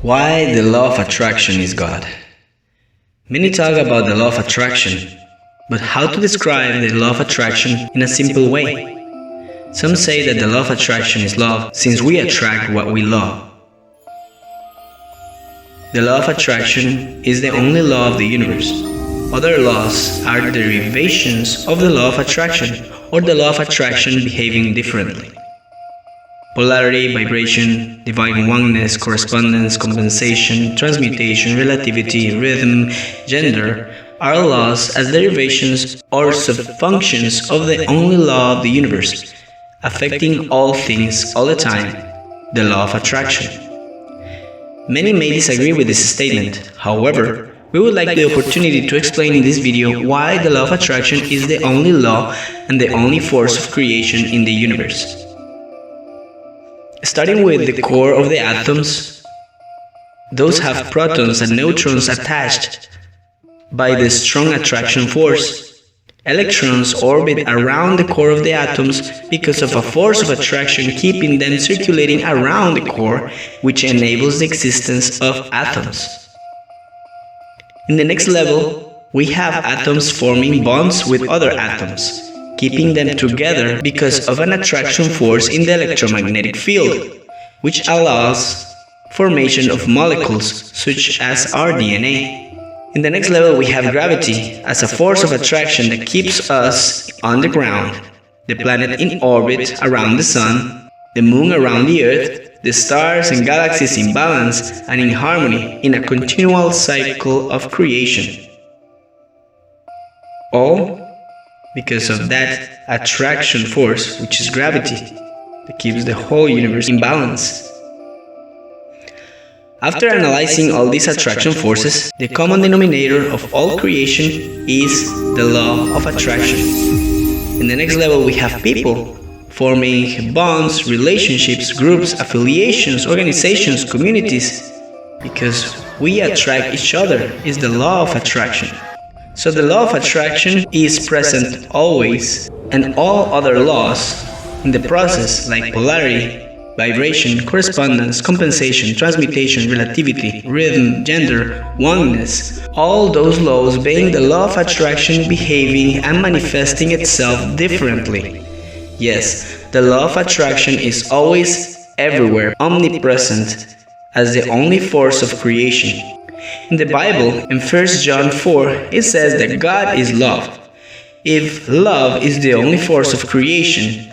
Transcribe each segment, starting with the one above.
Why the law of attraction is God? Many talk about the law of attraction, but how to describe the law of attraction in a simple way? Some say that the law of attraction is love, since we attract what we love. The law of attraction is the only law of the universe. Other laws are derivations of the law of attraction, or the law of attraction behaving differently. Polarity, vibration, divine oneness, correspondence, compensation, transmutation, relativity, rhythm, gender are laws as derivations or subfunctions of the only law of the universe, affecting all things all the time, the law of attraction. Many may disagree with this statement. However, we would like the opportunity to explain in this video why the law of attraction is the only law and the only force of creation in the universe. Starting with the core of the atoms, those have protons and neutrons attached by the strong attraction force. Electrons orbit around the core of the atoms because of a force of attraction keeping them circulating around the core, which enables the existence of atoms. In the next level, we have atoms forming bonds with other atoms, keeping them together because of an attraction force in the electromagnetic field, which allows formation of molecules such as our DNA. In the next level, we have gravity as a force of attraction that keeps us on the ground, the planet in orbit around the sun, the moon around the earth, the stars and galaxies in balance and in harmony in a continual cycle of creation. All because of that attraction force, which is gravity, that keeps the whole universe in balance. After analyzing all these attraction forces, the common denominator of all creation is the law of attraction. In the next level, we have people forming bonds, relationships, groups, affiliations, organizations, communities, because we attract each other is the law of attraction. So the law of attraction is present always, and all other laws in the process like polarity, vibration, correspondence, compensation, transmutation, relativity, rhythm, gender, oneness, all those laws being the law of attraction behaving and manifesting itself differently. Yes, the law of attraction is always everywhere, omnipresent, as the only force of creation. In the Bible, in 1 John 4, it says that God is love. If love is the only force of creation,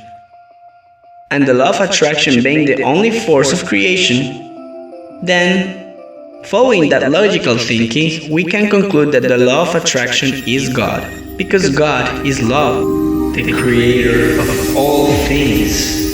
and the law of attraction being the only force of creation, then, following that logical thinking, we can conclude that the law of attraction is God, because God is love, the creator of all things.